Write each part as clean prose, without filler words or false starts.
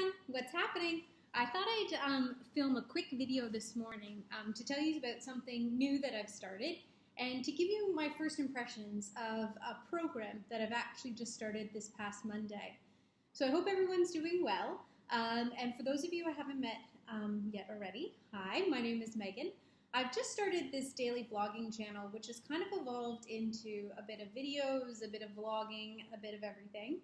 everyone, what's happening? I thought I'd film a quick video this morning to tell you about something new that I've started and to give you my first impressions of a program that I've actually just started this past Monday. So I hope everyone's doing well. And for those of you I haven't met yet already, hi, my name is Megan. I've just started this daily vlogging channel, which has kind of evolved into a bit of videos, a bit of vlogging, a bit of everything.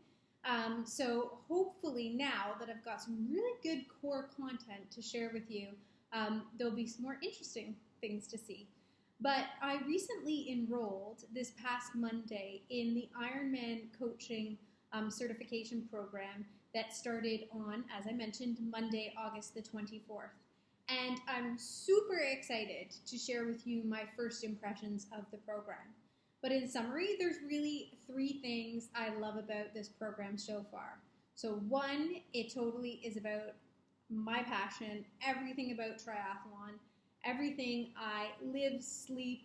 So hopefully now that I've got some really good core content to share with you, there'll be some more interesting things to see. But I recently enrolled this past Monday in the Ironman coaching certification program that started on, as I mentioned, Monday, August the 24th. And I'm super excited to share with you my first impressions of the program. But in summary, there's really three things I love about this program so far. So one, it totally is about my passion, everything about triathlon, everything I live, sleep,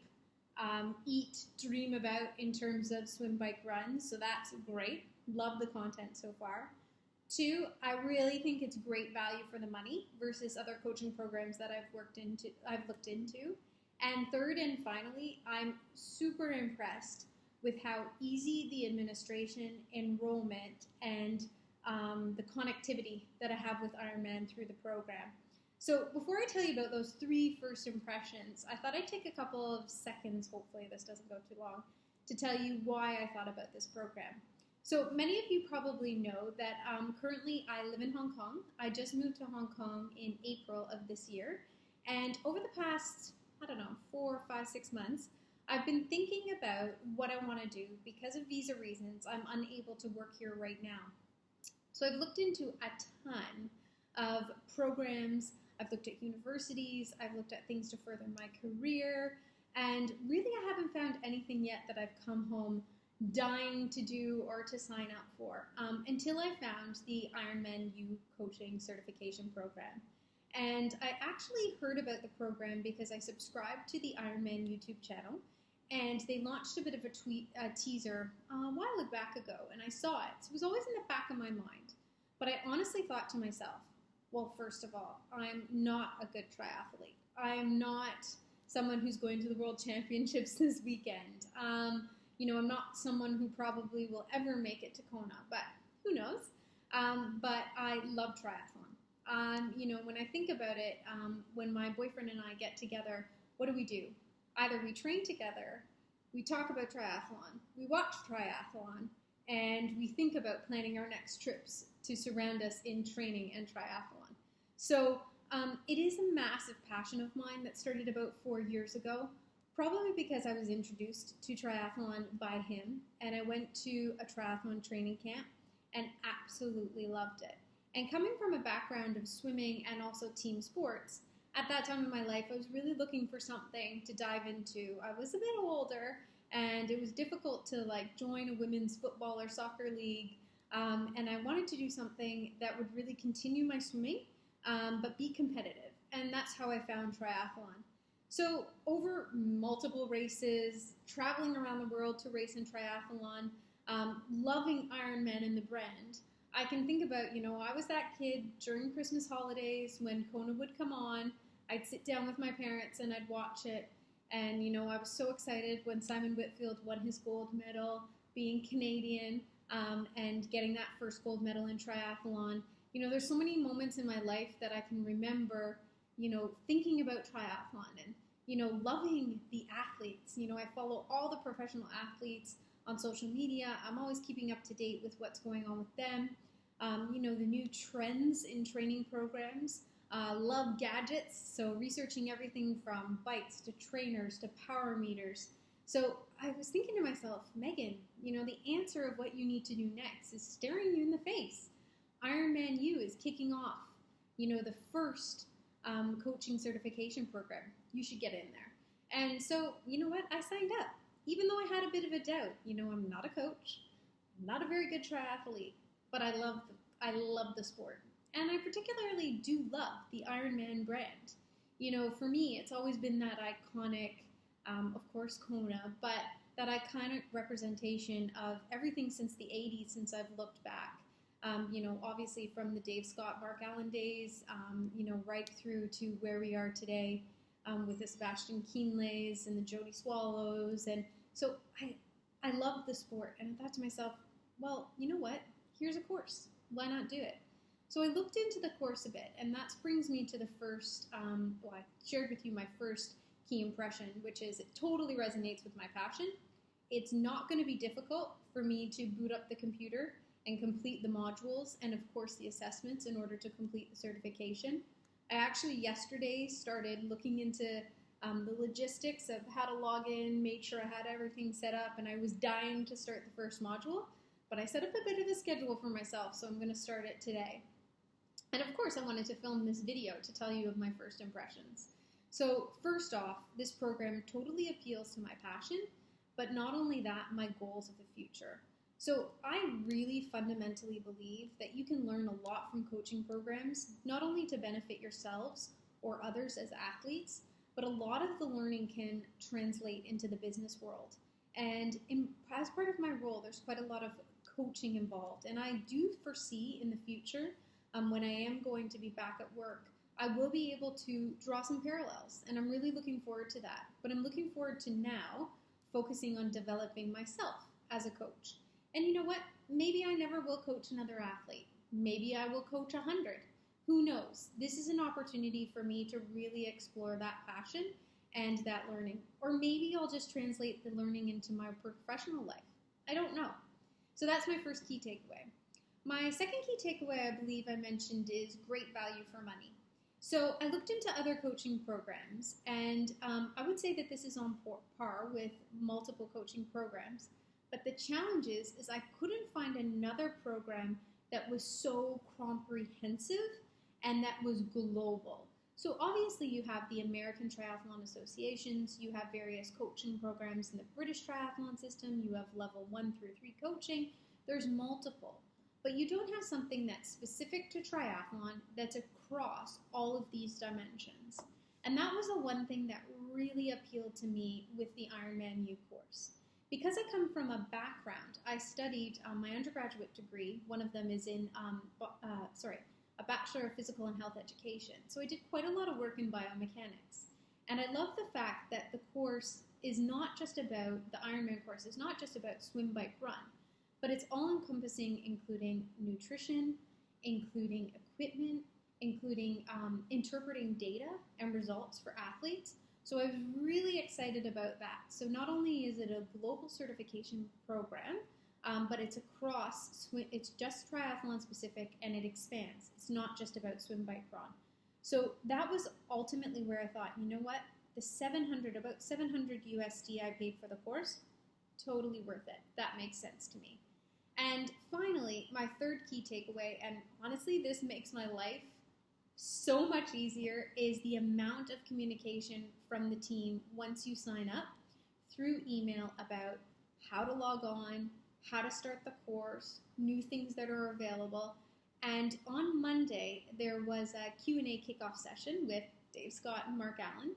eat, dream about in terms of swim, bike, run. So that's great. Love the content so far. Two, I really think it's great value for the money versus other coaching programs that I've looked into. And third and finally, I'm super impressed with how easy the administration, enrollment, and the connectivity that I have with Ironman through the program. So before I tell you about those three first impressions, I thought I'd take a couple of seconds, hopefully this doesn't go too long, to tell you why I thought about this program. So many of you probably know that currently I live in Hong Kong. I just moved to Hong Kong in April of this year. And over the past, 4, 5, 6 months, I've been thinking about what I want to do. Because of visa reasons, I'm unable to work here right now. So I've looked into a ton of programs. I've looked at universities. I've looked at things to further my career. And really, I haven't found anything yet that I've come home dying to do or to sign up for until I found the Ironman U coaching certification program. And I actually heard about the program because I subscribed to the Ironman YouTube channel, and they launched a bit of a teaser a while back ago, and I saw it. So it was always in the back of my mind. But I honestly thought to myself, well, first of all, I'm not a good triathlete. I am not someone who's going to the World Championships this weekend. I'm not someone who probably will ever make it to Kona, but who knows? But I love triathlon. When I think about it, when my boyfriend and I get together, what do? Either we train together, we talk about triathlon, we watch triathlon, and we think about planning our next trips to surround us in training and triathlon. So it is a massive passion of mine that started about 4 years ago, probably because I was introduced to triathlon by him, and I went to a triathlon training camp and absolutely loved it. And coming from a background of swimming and also team sports, at that time in my life, I was really looking for something to dive into. I was a bit older, and it was difficult to join a women's football or soccer league. And I wanted to do something that would really continue my swimming, but be competitive. And that's how I found triathlon. So over multiple races, traveling around the world to race in triathlon, loving Ironman and the brand, I can think about, I was that kid during Christmas holidays when Kona would come on. I'd sit down with my parents and I'd watch it. And, I was so excited when Simon Whitfield won his gold medal, being Canadian, and getting that first gold medal in triathlon. There's so many moments in my life that I can remember, thinking about triathlon and, loving the athletes. I follow all the professional athletes on social media. I'm always keeping up to date with what's going on with them. The new trends in training programs. Love gadgets, so researching everything from bikes to trainers to power meters. So I was thinking to myself, Megan, the answer of what you need to do next is staring you in the face. Ironman U is kicking off, the first coaching certification program. You should get in there. And so, I signed up. Even though I had a bit of a doubt, I'm not a coach, I'm not a very good triathlete, but I love the sport. And I particularly do love the Ironman brand. For me, it's always been that iconic, of course, Kona, but that iconic representation of everything since the 80s, since I've looked back. Obviously from the Dave Scott, Mark Allen days, right through to where we are today with the Sebastian Kienleys and the Jody Swallows. And so I love the sport. And I thought to myself, well, you know what? Here's a course. Why not do it? So I looked into the course a bit, and that brings me to the first, I shared with you my first key impression, which is it totally resonates with my passion. It's not going to be difficult for me to boot up the computer and complete the modules and, of course, the assessments in order to complete the certification. I actually yesterday started looking into the logistics of how to log in, made sure I had everything set up, and I was dying to start the first module, but I set up a bit of a schedule for myself, so I'm going to start it today. And of course, I wanted to film this video to tell you of my first impressions. So first off, this program totally appeals to my passion, but not only that, my goals of the future. So I really fundamentally believe that you can learn a lot from coaching programs, not only to benefit yourselves or others as athletes, but a lot of the learning can translate into the business world. And as part of my role, there's quite a lot of coaching involved. And I do foresee in the future, when I am going to be back at work, I will be able to draw some parallels. And I'm really looking forward to that. But I'm looking forward to now focusing on developing myself as a coach. And you know what? Maybe I never will coach another athlete. Maybe I will coach 100. Who knows? This is an opportunity for me to really explore that passion and that learning. Or maybe I'll just translate the learning into my professional life. I don't know. So that's my first key takeaway. My second key takeaway, I believe I mentioned, is great value for money. So I looked into other coaching programs, and I would say that this is on par with multiple coaching programs. But the challenge is I couldn't find another program that was so comprehensive and that was global. So obviously you have the American Triathlon Associations, you have various coaching programs in the British triathlon system, you have level 1 through 3 coaching, there's multiple. But you don't have something that's specific to triathlon that's across all of these dimensions. And that was the one thing that really appealed to me with the Ironman U course. Because I come from a background, I studied my undergraduate degree, one of them is in, a Bachelor of Physical and Health Education. So I did quite a lot of work in biomechanics. And I love the fact that the course is not just about, the Ironman course is not just about swim, bike, run, but it's all-encompassing, including nutrition, including equipment, including interpreting data and results for athletes. So I was really excited about that. So not only is it a global certification program, but it's across, it's just triathlon specific and it expands. It's not just about swim, bike, run. So that was ultimately where I thought, you know what, about 700 USD I paid for the course, totally worth it. That makes sense to me. And finally, my third key takeaway, and honestly, this makes my life so much easier, is the amount of communication from the team once you sign up through email about how to log on, how to start the course, new things that are available. And on Monday, there was a Q&A kickoff session with Dave Scott and Mark Allen,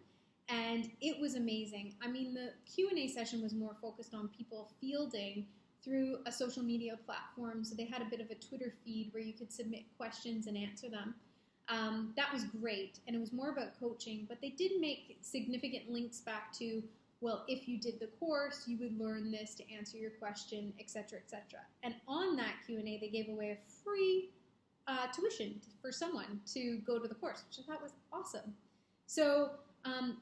and it was amazing. I mean, the Q&A session was more focused on people fielding through a social media platform, so they had a bit of a Twitter feed where you could submit questions and answer them. That was great, and it was more about coaching, but they did make significant links back to, well, if you did the course, you would learn this to answer your question, etc., etc. And on that Q&A, they gave away a free tuition for someone to go to the course, which I thought was awesome. So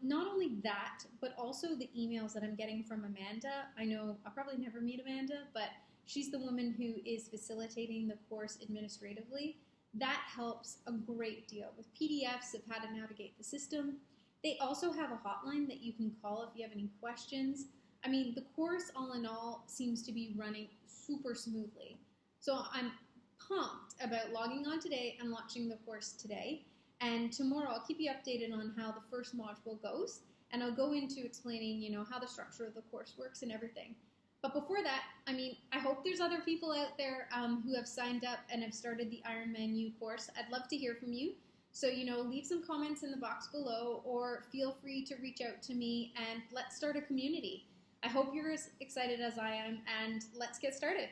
not only that, but also the emails that I'm getting from Amanda. I know I'll probably never meet Amanda, but she's the woman who is facilitating the course administratively. That helps a great deal with PDFs of how to navigate the system. They also have a hotline that you can call if you have any questions. I mean, the course all in all seems to be running super smoothly. So I'm pumped about logging on today and launching the course today. And tomorrow I'll keep you updated on how the first module goes, and I'll go into explaining, how the structure of the course works and everything. But before that, I mean, I hope there's other people out there who have signed up and have started the Ironman U course. I'd love to hear from you. So, leave some comments in the box below, or feel free to reach out to me and let's start a community. I hope you're as excited as I am, and let's get started.